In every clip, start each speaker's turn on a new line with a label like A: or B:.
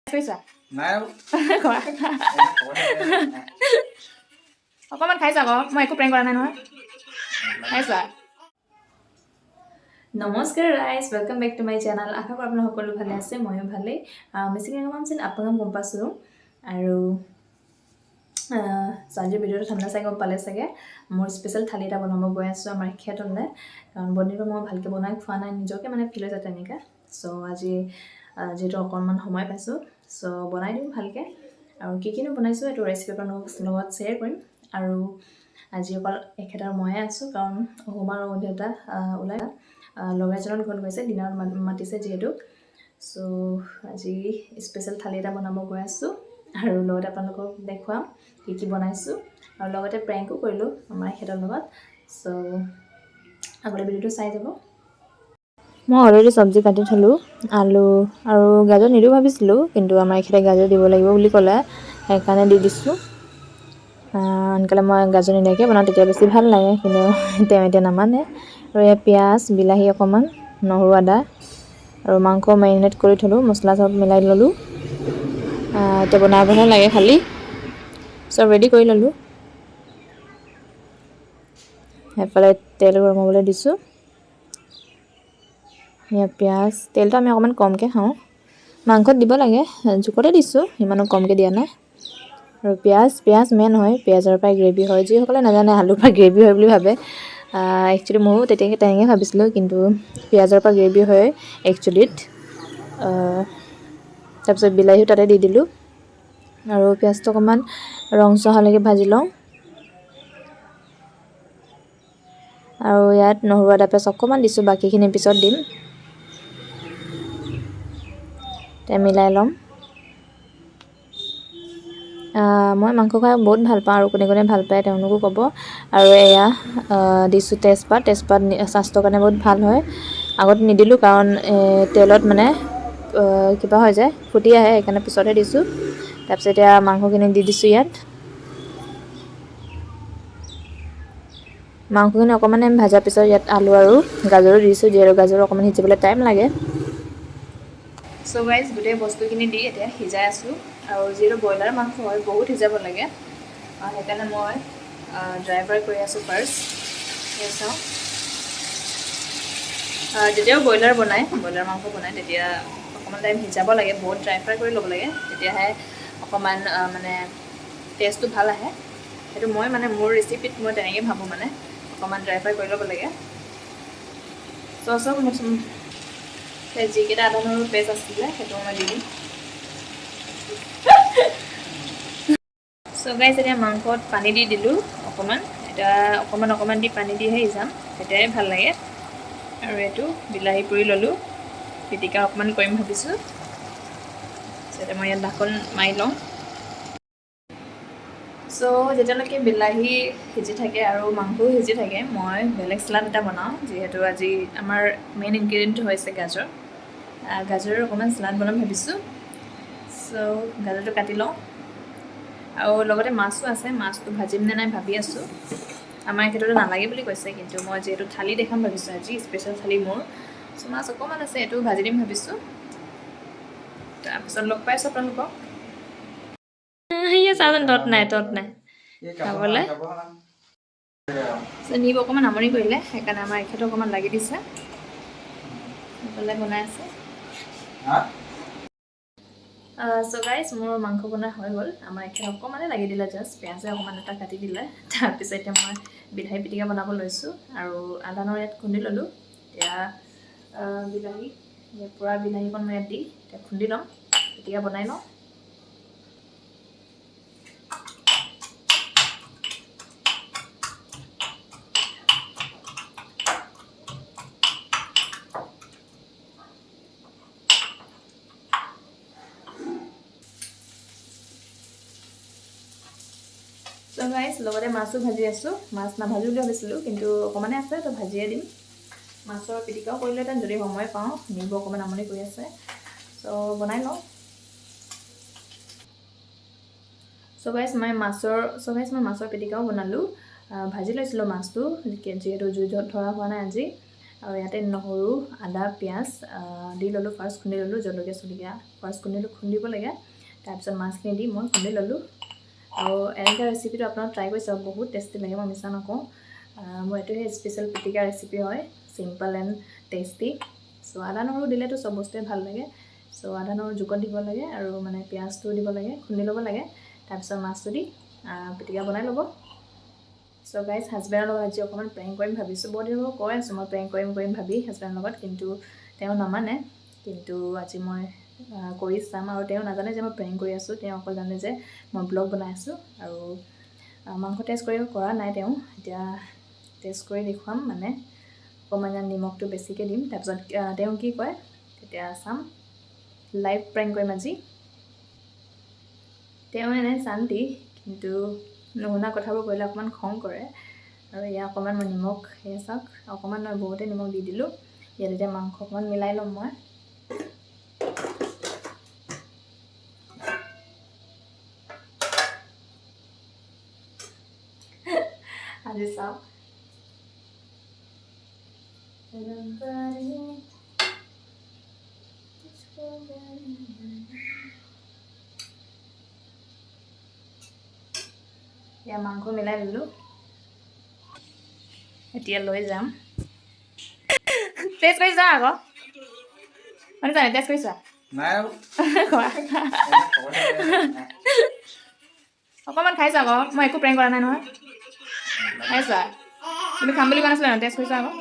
A: খাইছা
B: নাই
A: অকণমান খাইছা আকৌ মই একো প্ৰেং কৰা নাই নহয় খাইছা নমস্কাৰ ৰাইজ welcome back to my channel আশা কৰোঁ আপোনালোক সকলো ভালে আছে ময়ো ভালেই বেছিকৈ কাম আছিল আপোনালোক গম পাইছোঁ আৰু আজিৰ ভিডিঅ'টো ঠাণ্ডা চাই গম পালে চাগে মোৰ স্পেচিয়েল থালি এটা বনাব গৈ আছোঁ আমাৰ খেতলৈ কাৰণ বনিব মই ভালকৈ বনাই খোৱা নাই নিজকে মানে ফিল হৈছে তেনেকৈ চ' আজি যিহেতু অকণমান সময় পাইছোঁ চ' বনাই দিম ভালকৈ আৰু কিনো বনাইছোঁ এইটো ৰেচিপি আপোনাৰ লগত শ্বেয়াৰ কৰিম আৰু আজি অকল এখেতৰ ময়ে আছোঁ কাৰণ অহুমাৰ দেউতা ওলাই লগাইজনত ঘৰত গৈছে দিনত মাতিছে যিহেতু চ' আজি স্পেচিয়েল থালি এটা বনাব গৈ আছোঁ আৰু লগতে আপোনালোকক দেখুৱাম কি বনাইছোঁ আৰু লগতে প্ৰেংকো কৰিলোঁ আমাৰ এখেতৰ লগত চ' আগলৈ ভিডিঅ'টো চাই যাব মই অলৰেডি চব্জি কাটি থলোঁ আলু আৰু গাজৰ নিদিওঁ ভাবিছিলোঁ কিন্তু আমাৰ এখেতে গাজৰ দিব লাগিব বুলি ক'লে সেইকাৰণে দি দিছোঁ আনকালে মই গাজৰ নিদিয়াকৈ বনাওঁ তেতিয়া বেছি ভাল লাগে কিন্তু তেওঁ এতিয়া নামানে আৰু এই পিঁয়াজ বিলাহী অকণমান নহৰু আদা আৰু মাংস মেৰিনেট কৰি থলোঁ মছলা চব মিলাই ল'লোঁ এতিয়া বনাবহে লাগে খালি চব ৰেডি কৰি ল'লোঁ সেইফালে তেল গৰম হ'বলৈ দিছোঁ এয়া পিঁয়াজ তেলটো আমি অকণমান কমকৈ খাওঁ মাংসত দিব লাগে জোখতে দিছোঁ ইমানো কমকৈ দিয়া নাই আৰু পিঁয়াজ মেইন হয় পিঁয়াজৰ পৰাই গ্ৰেভি হয় যিসকলে নাজানে আলুৰ পৰা গ্ৰেভি হয় বুলি ভাবে একচুৱেলি ময়ো তেতিয়া তেনেকৈ ভাবিছিলোঁ কিন্তু পিঁয়াজৰ পৰা গ্ৰেভি হয় একচুৱেলিত তাৰপিছত বিলাহীও তাতে দি দিলোঁ আৰু পিঁয়াজটো অকণমান ৰংচোৱা হোৱালৈকে ভাজি লওঁ আৰু ইয়াত নহৰু আদা পেষ্ট অকণমান দিছোঁ বাকীখিনি পিছত দিম এতিয়া মিলাই ল'ম মই মাংস খাই বহুত ভাল পাওঁ আৰু কোনে কোনে ভাল পায় তেওঁলোকো ক'ব আৰু এয়া দিছোঁ তেজপাত স্বাস্থ্যৰ কাৰণে বহুত ভাল হয় আগত নিদিলোঁ কাৰণ তেলত মানে কিবা হৈ যায় ফুটি আহে সেইকাৰণে পিছতহে দিছোঁ তাৰপিছত এতিয়া মাংসখিনি দি দিছোঁ ইয়াত মাংসখিনি অকণমান ভজাৰ পিছত ইয়াত আলু আৰু গাজৰো দিছোঁ যিহেতু গাজৰো অকণমান সিজিবলৈ টাইম লাগে চ' গাইজ গোটেই বস্তুখিনি দি এতিয়া সিজাই আছোঁ আৰু যিহেতু ব্ৰইলাৰ মাংস হয় বহুত সিজাব লাগে সেইকাৰণে মই ড্ৰাই ফ্ৰাই কৰি আছোঁ ফাৰ্ষ্ট চাওঁ যেতিয়াও ব্ৰইলাৰ মাংস বনায় তেতিয়া অকণমান টাইম সিজাব লাগে বহুত ড্ৰাই ফ্ৰাই কৰি ল'ব লাগে তেতিয়াহে অকণমান মানে টেষ্টটো ভাল আহে সেইটো মই মানে মোৰ ৰেচিপিত মই তেনেকৈ ভাবোঁ মানে অকণমান ড্ৰাই ফ্ৰাই কৰি ল'ব লাগে চব যিকেইটা আদা নহৰু পেষ্ট আছিলে সেইটো মই দি দিম চ' গাইজ এতিয়া মাংসত পানী দি দিলোঁ অকণমান এতিয়া অকণমান দি পানী দিহে সিজাম তেতিয়াই ভাল লাগে আৰু এইটো বিলাহী পুৰি ল'লোঁ পিটিকা অকণমান কৰিম ভাবিছোঁ তাৰপিছতে মই ইয়াত ঢাকোন মাৰি লওঁ চ' যেতিয়ালৈকে বিলাহী সিজি থাকে আৰু মাংসও সিজি থাকে মই বেলেগ চালাড এটা বনাওঁ যিহেতু আজি আমাৰ মেইন ইনগ্ৰিডিয়েণ্টটো হৈছে গাজৰৰ অকণমান চালাড বনাম ভাবিছোঁ চ' গাজৰটো কাটি লওঁ আৰু লগতে মাছো আছে মাছটো ভাজিম নে নাই ভাবি আছোঁ আমাৰ এখেততো নালাগে বুলি কৈছে কিন্তু মই যিহেতু থালি দেখাম ভাবিছোঁ আজি স্পেচিয়েল থালি মোৰ চ' মাছ অকণমান আছে এইটো ভাজি দিম ভাবিছোঁ তাৰপিছত লগ পাইছোঁ আপোনালোকক চাচোন তত নাই খাবলৈ নিব অকণমান আমনি কৰিলে সেইকাৰণে আমাৰ এখেতো অকণমান লাগি দিছে সেইফালে বনাই আছে চ' গাইজ মোৰ মাংস বনাই হৈ গ'ল আমাৰ এখেত অকণমানে লাগি দিলে জাষ্ট পিঁয়াজে অকণমান এটা কাটি দিলে তাৰপিছত এতিয়া মই বিলাহী পিটিকা বনাব লৈছোঁ আৰু আদা নহৰু ইয়াত খুন্দি ল'লোঁ এতিয়া বিলাহী পূৰা বিলাহীকণ মই ইয়াত দি এতিয়া খুন্দি ল'ম পিটিকা বনাই লওঁ চ' গাইজ লগতে মাছো ভাজি আছোঁ মাছ নাভাজোঁ বুলি ভাবিছিলোঁ কিন্তু অকণমানে আছে তো ভাজিয়ে দিম মাছৰ পিটিকাও কৰিলোহেঁতেন যদি সময় পাওঁ নিব অকণমান আমনি কৰি আছে চ' বনাই লওঁ চ' গাইজ মই মাছৰ পিটিকাও বনালোঁ ভাজি লৈছিলোঁ মাছটো যিহেতু জুইত ধৰা হোৱা নাই আজি আৰু ইয়াতে নহৰু আদা পিঁয়াজ দি ল'লোঁ ফাৰ্ষ্ট খুন্দি ল'লোঁ জলকীয়া চলকীয়া ফাৰ্ষ্ট খুন্দিব লাগে তাৰপিছত মাছখিনি দি মই খুন্দি ল'লোঁ আৰু এনেকুৱা ৰেচিপিটো আপোনালোকে ট্ৰাই কৰি চাওক বহুত টেষ্টি লাগে মই মিছা নকওঁ মোৰ এইটোহে স্পেচিয়েল পিটিকা ৰেচিপি হয় চিম্পল এণ্ড টেষ্টি চ' আদা নহৰু দিলেতো চব বস্তুৱে ভাল লাগে চ' আদা নহৰু জোকত দিব লাগে আৰু মানে পিঁয়াজটো দিব লাগে খুন্দি ল'ব লাগে তাৰপিছত মাছটো দি পিটিকা বনাই ল'ব চ' গাইজ হাজবেণ্ডৰ লগত আজি অকণমান প্ৰেংক কৰিম ভাবিছোঁ বহুত দিনৰ পৰা কৈ আছোঁ মই প্ৰেংক কৰিম ভাবি হাজবেণ্ডৰ লগত কিন্তু তেওঁ নামানে কিন্তু আজি মই কৰি চাম আৰু তেওঁ নাজানে যে মই প্ৰেংক কৰি আছোঁ তেওঁ অকল জানে যে মই ব্লগ বনাই আছোঁ আৰু মাংস টেষ্ট কৰা নাই তেওঁ এতিয়া টেষ্ট কৰি দেখুৱাম মানে অকণমান নিমখটো বেছিকৈ দিম তাৰপিছত তেওঁ কি কয় তেতিয়া চাম লাইভ প্ৰেংক কৰিম আজি তেওঁ এনে শান্তি কিন্তু নুশুনা কথাবোৰ কৰিলে অকণমান খং কৰে আৰু ইয়াত অকণমান মই নিমখ সেয়া চাওক অকণমান মই বহুতে নিমখ দি দিলোঁ ইয়াত এতিয়া মাংস অকণমান মিলাই ল'ম মই আজি চাওক এতিয়া মাংস মিলাই দিলোঁ এতিয়া লৈ যাম টেষ্ট কৰি যা আকৌ মানে জানে টেষ্ট কৰিছা অকণমান খাইছা আকৌ মই একো প্ৰেংক কৰা নাই নহয় খাইছা তুমি খাম বুলি কোৱা নাছিলা ন টেষ্ট কৰিছা আকৌ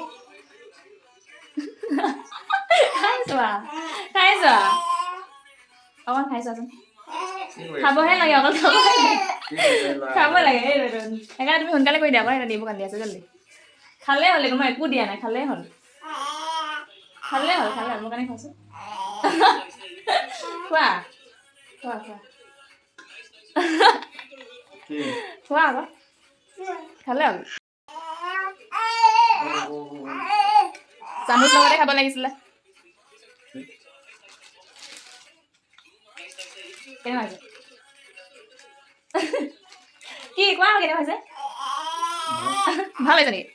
A: খাইছা অকণমান খাইছোৱাচোন খাবহে লাগে অকল খাব লাগে সেইকাৰণে তুমি সোনকালে কৰি দিয়া আকৌ এটা দিব কান্দি আছে জল্দি খালে হ'ল মই একো দিয়া নাই খালে হ'ল মোৰ কাৰণে খাইছোঁ খোৱা আকৌ খালে হ'ল চামুচ লগতে খাব লাগিছিলে কেনেকুৱা হৈছে কি কোৱা কেনেকুৱা হৈছে ভাল হৈছে নেকি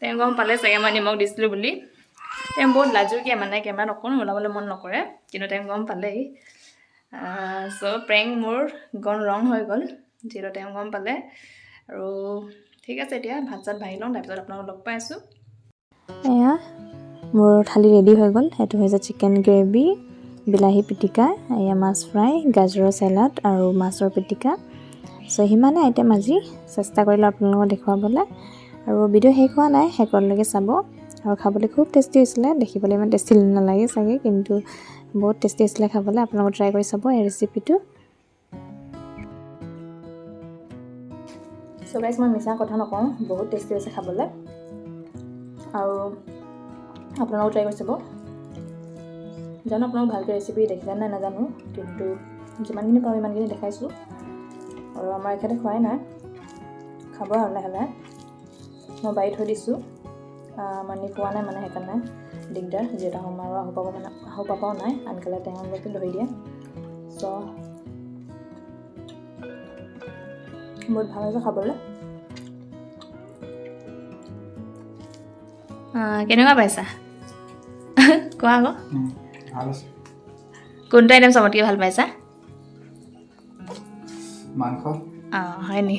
A: তেওঁ গম পালে চাগে মই নিমখ দিছিলোঁ বুলি তেওঁ বহুত লাজুকীয়া মানে কেমেৰাত অকণো ওলাবলৈ মন নকৰে কিন্তু তেওঁ গম পালেই চ' প্ৰেংক মোৰ ৰং হৈ গ'ল যিহেতু তেওঁ গম পালে আৰু ঠিক আছে এতিয়া ভাত চাত বাঢ়ি লওঁ তাৰপিছত আপোনালোকক লগ পাই আছোঁ এয়া মোৰ থালি ৰেডি হৈ গ'ল সেইটো হৈছে চিকেন গ্ৰেভি বিলাহী পিটিকা এয়া মাছ ফ্ৰাই গাজৰৰ চেলাড আৰু মাছৰ পিটিকা চ' সিমানে আইটেম আজি চেষ্টা কৰিলোঁ আপোনালোকক দেখুৱাবলৈ আৰু ভিডিঅ' শেষ হোৱা নাই শেষলৈকে চাব আৰু খাবলৈ খুব টেষ্টি হৈছিলে দেখিবলৈ ইমান টেষ্টি নালাগে চাগে কিন্তু বহুত টেষ্টি হৈছিলে খাবলৈ আপোনালোকে ট্ৰাই কৰি চাব এই ৰেচিপিটো চ' গাইজ মই মিছা কথা নকওঁ বহুত টেষ্টি হৈছে খাবলৈ আৰু আপোনালোকেও ট্ৰাই কৰি চাব জানো আপোনালোক ভালকৈ ৰেচিপি দেখিছে নাই নাজানো কিন্তু যিমানখিনি পাৰোঁ ইমানখিনি দেখাইছোঁ আৰু আমাৰ এখেতে খোৱাই নাই খাব আৰু লাহে লাহে মই বাৰী থৈ দিছোঁ মানি খোৱা নাই মানে সেইকাৰণে দিগদাৰ যিহেতু আমাৰো আহু পাপাও নাই আনকালে তেওঁলোকে ধৰি দিয়ে চ' বহুত ভাল হৈছে খাবলৈ কেনেকুৱা পাইছা কোৱা আকৌ কোনটো আইটেম চবতকৈ ভাল পাইছা মাংস হয় নি